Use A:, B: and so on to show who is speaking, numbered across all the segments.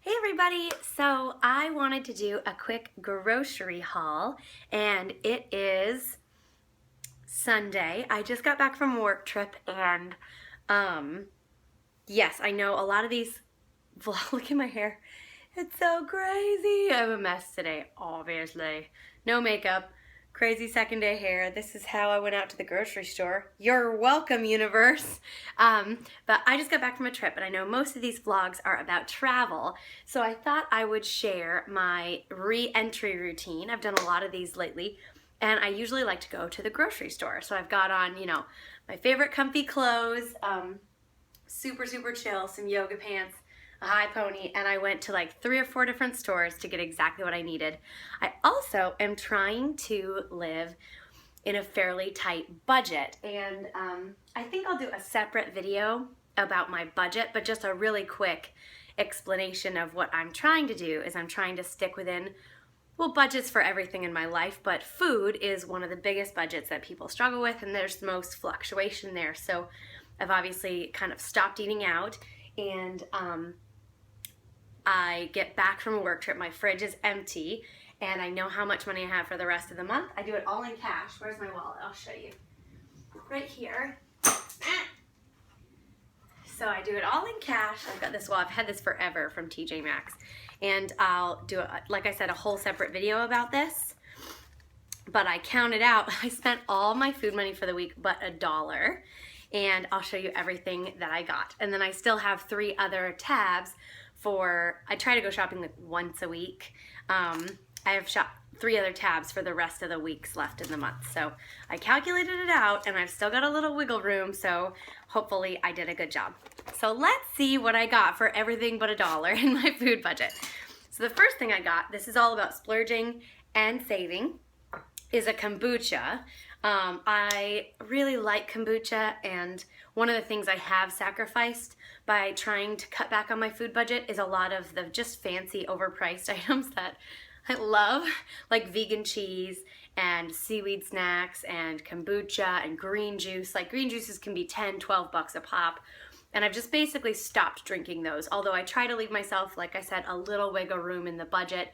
A: Hey everybody! So I wanted to do a quick grocery haul and it is Sunday. I just got back from a work trip and yes, I know a lot of these look at my hair. It's so crazy. I have a mess today, obviously. No makeup, crazy second day hair. This is how I went out to the grocery store. You're welcome, universe. But I just got back from a trip and I know most of these vlogs are about travel. So I thought I would share my re-entry routine. I've done a lot of these lately and I usually like to go to the grocery store. So I've got on, my favorite comfy clothes, super chill, some yoga pants, a high pony, and I went to like 3 or 4 different stores to get exactly what I needed. I also am trying to live in a fairly tight budget, and I think I'll do a separate video about my budget, but just a really quick explanation of what I'm trying to do is I'm trying to stick within, well, budgets for everything in my life, but food is one of the biggest budgets that people struggle with, and there's the most fluctuation there. So I've obviously kind of stopped eating out, and I get back from a work trip, my fridge is empty, and I know how much money I have for the rest of the month. I do it all in cash. Where's my wallet? I'll show you. Right here. So I do it all in cash. I've got this, well, I've had this forever from TJ Maxx, and I'll do, like I said, a whole separate video about this. But I counted out, I spent all my food money for the week but $1, and I'll show you everything that I got. And then I still have 3 other tabs for, I try to go shopping like once a week. I have 3 other tabs for the rest of the weeks left in the month. So I calculated it out and I've still got a little wiggle room, so hopefully I did a good job. So let's see what I got for everything but $1 in my food budget. So the first thing I got, this is all about splurging and saving, is a kombucha. I really like kombucha, and one of the things I have sacrificed by trying to cut back on my food budget is a lot of the just fancy overpriced items that I love, like vegan cheese and seaweed snacks and kombucha and green juice. Like green juices can be 10, 12 bucks a pop. And I've just basically stopped drinking those, although I try to leave myself, like I said, a little wiggle room in the budget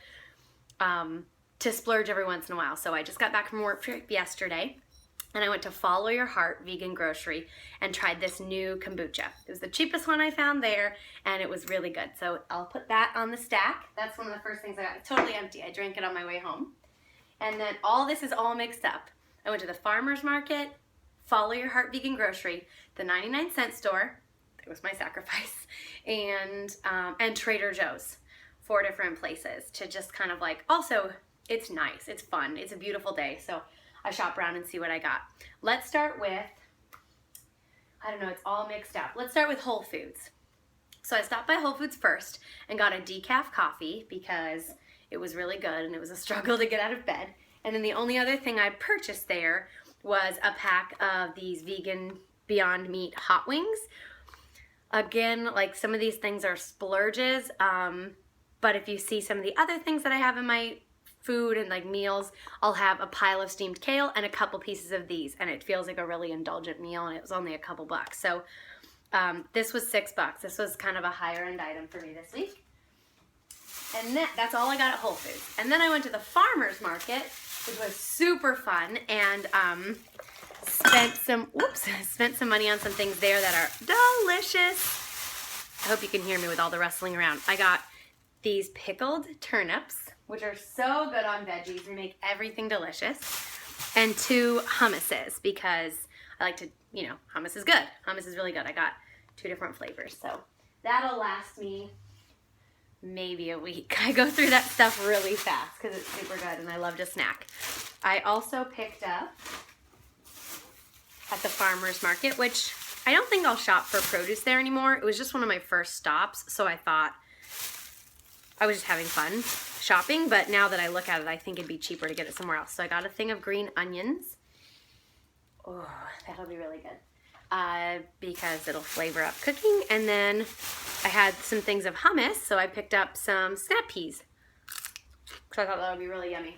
A: to splurge every once in a while. So I just got back from work trip yesterday, and I went to Follow Your Heart Vegan Grocery and tried this new kombucha. It was the cheapest one I found there, and it was really good. So I'll put that on the stack. That's one of the first things I got. It's totally empty. I drank it on my way home. And then all this is all mixed up. I went to the farmer's market, Follow Your Heart Vegan Grocery, the 99-cent store, it was my sacrifice, and Trader Joe's. 4 different places to just kind of like, also, it's nice, it's fun, it's a beautiful day, so I shop around and see what I got. Let's start with, I don't know, it's all mixed up. Let's start with Whole Foods. So I stopped by Whole Foods first and got a decaf coffee because it was really good and it was a struggle to get out of bed. And then the only other thing I purchased there was a pack of these vegan Beyond Meat hot wings. Again, like some of these things are splurges, but if you see some of the other things that I have in my food and like meals, I'll have a pile of steamed kale and a couple pieces of these, and it feels like a really indulgent meal, and it was only a couple bucks. So this was $6. This was kind of a higher end item for me this week. And that's all I got at Whole Foods. And then I went to the farmer's market, which was super fun, and spent some money on some things there that are delicious. I hope you can hear me with all the rustling around. I got these pickled turnips, which are so good on veggies. They make everything delicious. And 2 hummuses, because I like to, hummus is good. Hummus is really good. I got 2 different flavors. So that'll last me maybe a week. I go through that stuff really fast because it's super good and I love to snack. I also picked up at the farmer's market, which I don't think I'll shop for produce there anymore. It was just one of my first stops, so I thought I was just having fun shopping, but now that I look at it, I think it'd be cheaper to get it somewhere else. So I got a thing of green onions. Oh, that'll be really good because it'll flavor up cooking. And then I had some things of hummus, so I picked up some snap peas because I thought that would be really yummy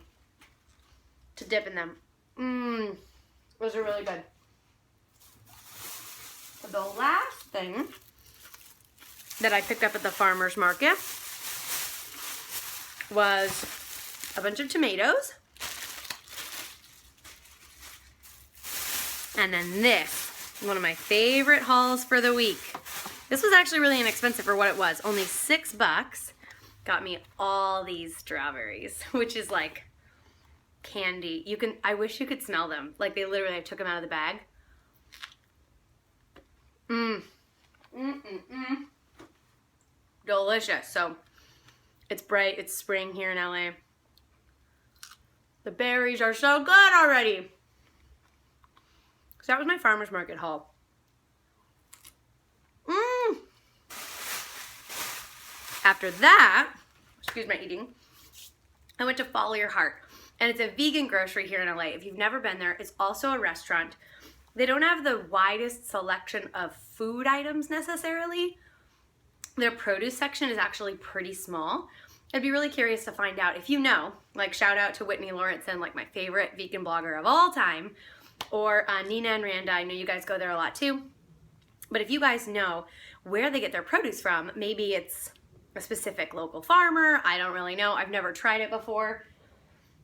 A: to dip in them. Those are really good. The last thing that I picked up at the farmer's market was a bunch of tomatoes. And then this, one of my favorite hauls for the week. This was actually really inexpensive for what it was. Only $6. Got me all these strawberries, which is like candy. I wish you could smell them. Like they literally, I took them out of the bag. Delicious. So it's bright, it's spring here in LA. The berries are so good already. So that was my farmer's market haul. After that, excuse my eating, I went to Follow Your Heart. And it's a vegan grocery here in LA. If you've never been there, it's also a restaurant. They don't have the widest selection of food items necessarily. Their produce section is actually pretty small. I'd be really curious to find out if you know, like shout out to Whitney Lawrenson, like my favorite vegan blogger of all time, or Nina and Randa. I know you guys go there a lot too. But if you guys know where they get their produce from, maybe it's a specific local farmer. I don't really know. I've never tried it before.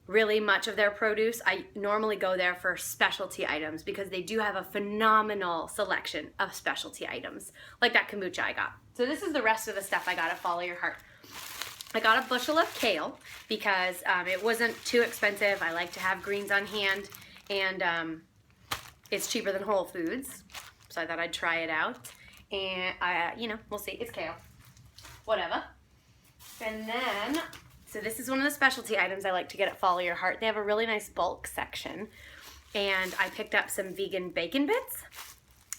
A: Really much of their produce. I normally go there for specialty items because they do have a phenomenal selection of specialty items, like that kombucha I got. So this is the rest of the stuff I got at Follow Your Heart. I got a bushel of kale because it wasn't too expensive. I like to have greens on hand, and it's cheaper than Whole Foods, so I thought I'd try it out. And you know, we'll see. It's kale, whatever. And then, so this is one of the specialty items I like to get at Follow Your Heart. They have a really nice bulk section, and I picked up some vegan bacon bits.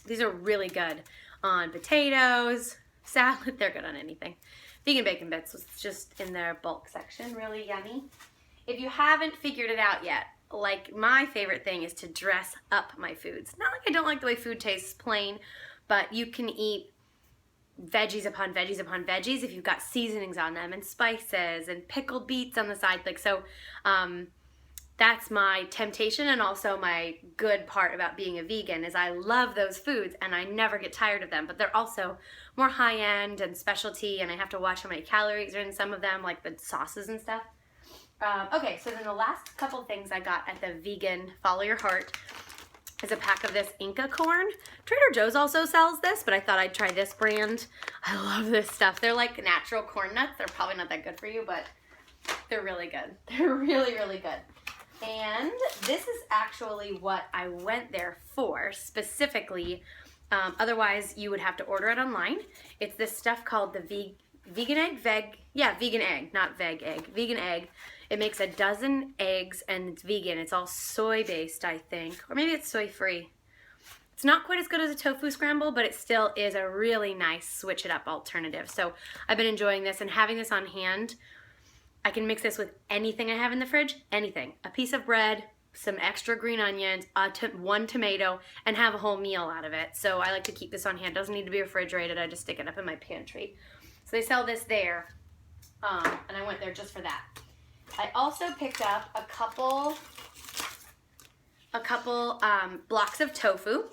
A: These are really good on potatoes, salad. They're good on anything. Vegan bacon bits was just in their bulk section. Really yummy. If you haven't figured it out yet, like my favorite thing is to dress up my foods. Not like I don't like the way food tastes plain, but you can eat veggies upon veggies upon veggies if you've got seasonings on them and spices and pickled beets on the side. Like so, that's my temptation, and also my good part about being a vegan is I love those foods and I never get tired of them, but they're also more high-end and specialty, and I have to watch how many calories are in some of them, like the sauces and stuff. Okay, so then the last couple things I got at the vegan Follow Your Heart is a pack of this Inca corn. Trader Joe's also sells this, but I thought I'd try this brand. I love this stuff. They're like natural corn nuts. They're probably not that good for you, but they're really good. They're really, really good. And this is actually what I went there for specifically. Otherwise, you would have to order it online. It's this stuff called the vegan egg, not veg egg, vegan egg. It makes a dozen eggs and it's vegan. It's all soy-based, I think, or maybe it's soy-free. It's not quite as good as a tofu scramble, but it still is a really nice switch-it-up alternative. So I've been enjoying this, and having this on hand, I can mix this with anything I have in the fridge, anything. A piece of bread, some extra green onions, one tomato, and have a whole meal out of it. So I like to keep this on hand. It doesn't need to be refrigerated. I just stick it up in my pantry. So they sell this there, and I went there just for that. I also picked up a couple blocks of tofu.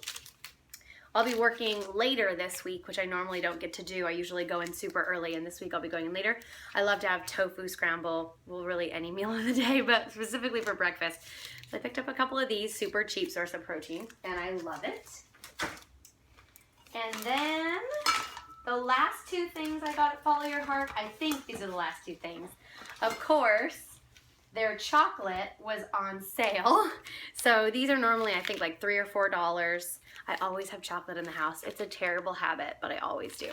A: I'll be working later this week, which I normally don't get to do. I usually go in super early, and this week I'll be going in later. I love to have tofu scramble, well, really any meal of the day, but specifically for breakfast. So I picked up a couple of these, super cheap source of protein, and I love it. And then the last two things I got at Follow Your Heart, I think these are the last two things. Of course, their chocolate was on sale. So these are normally, I think, like $3 or $4. I always have chocolate in the house. It's a terrible habit, but I always do.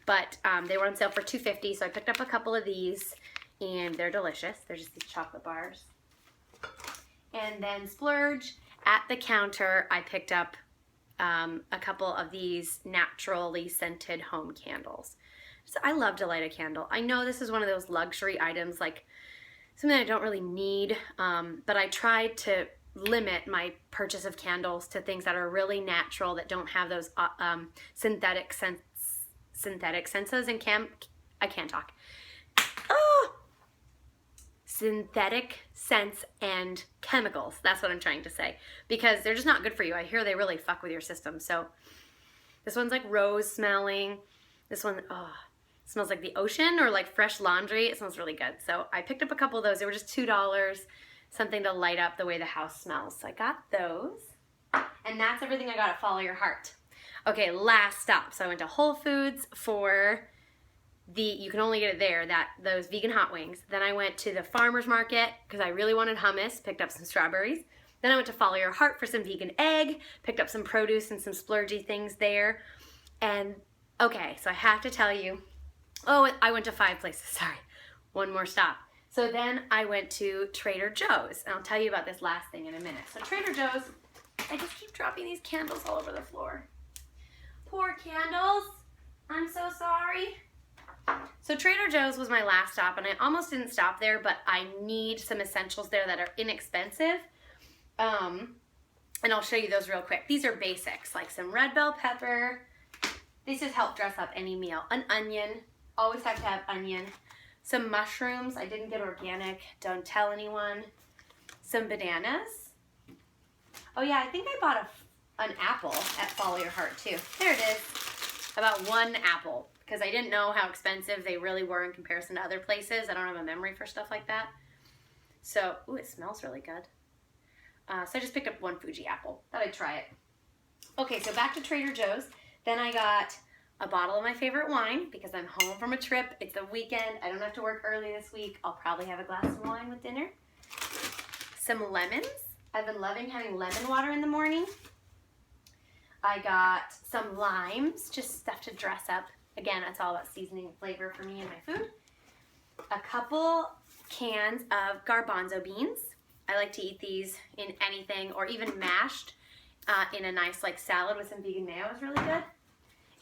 A: But they were on sale for $2.50, so I picked up a couple of these, and they're delicious. They're just these chocolate bars. And then splurge at the counter, I picked up a couple of these naturally scented home candles. So I love to light a candle. I know this is one of those luxury items, like something I don't really need, but I tried to limit my purchase of candles to things that are really natural, that don't have those synthetic senses and I can't talk. Synthetic scents and chemicals. That's what I'm trying to say, because they're just not good for you. I hear they really fuck with your system. So this one's like rose smelling. This one, smells like the ocean or like fresh laundry. It smells really good. So I picked up a couple of those. They were just $2, something to light up the way the house smells. So I got those. And that's everything I got at Follow Your Heart. Okay, last stop. So I went to Whole Foods for you can only get it there, those vegan hot wings. Then I went to the farmer's market because I really wanted hummus, picked up some strawberries. Then I went to Follow Your Heart for some vegan egg, picked up some produce and some splurgy things there. And okay, so I have to tell you, I went to 5 places, sorry. One more stop. So then I went to Trader Joe's, and I'll tell you about this last thing in a minute. So Trader Joe's, I just keep dropping these candles all over the floor. Poor candles, I'm so sorry. So Trader Joe's was my last stop, and I almost didn't stop there, but I need some essentials there that are inexpensive. And I'll show you those real quick. These are basics, like some red bell pepper. These just help dress up any meal. An onion, always have to have onion. Some mushrooms, I didn't get organic, don't tell anyone. Some bananas. Oh yeah, I think I bought an apple at Follow Your Heart too. There it is, about 1 apple. Because I didn't know how expensive they really were in comparison to other places. I don't have a memory for stuff like that. So, ooh, it smells really good. So I just picked up 1 Fuji apple. Thought I'd try it. Okay, so back to Trader Joe's. Then I got a bottle of my favorite wine because I'm home from a trip. It's the weekend. I don't have to work early this week. I'll probably have a glass of wine with dinner. Some lemons. I've been loving having lemon water in the morning. I got some limes, just stuff to dress up. Again, it's all about seasoning and flavor for me and my food. A couple cans of garbanzo beans. I like to eat these in anything, or even mashed in a nice like salad with some vegan mayo is really good.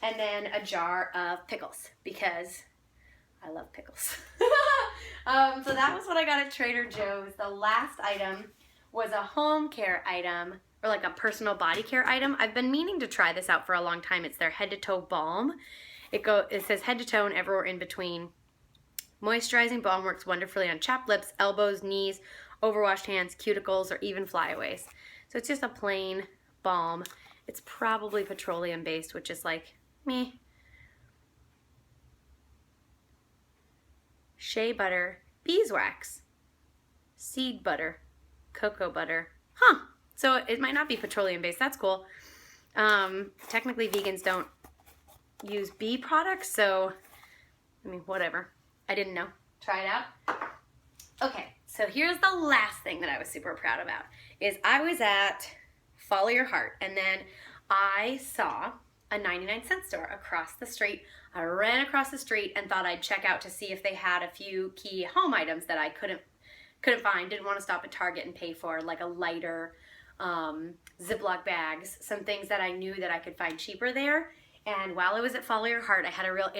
A: And then a jar of pickles because I love pickles. So that was what I got at Trader Joe's. The last item was a home care item, or like a personal body care item. I've been meaning to try this out for a long time. It's their head to toe balm. It says head to toe and everywhere in between. Moisturizing balm works wonderfully on chapped lips, elbows, knees, overwashed hands, cuticles, or even flyaways. So it's just a plain balm. It's probably petroleum based, which is like me. Shea butter, beeswax, seed butter, cocoa butter. Huh. So it might not be petroleum based. That's cool. Technically vegans don't use bee products, so I mean, whatever. I didn't know. Try it out. Okay, so here's the last thing that I was super proud about is I was at Follow Your Heart, and then I saw a 99-cent store across the street. I ran across the street and thought I'd check out to see if they had a few key home items that I couldn't find. Didn't want to stop at Target and pay for, like a lighter, Ziploc bags, some things that I knew that I could find cheaper there. And while I was at Follow Your Heart, I had a real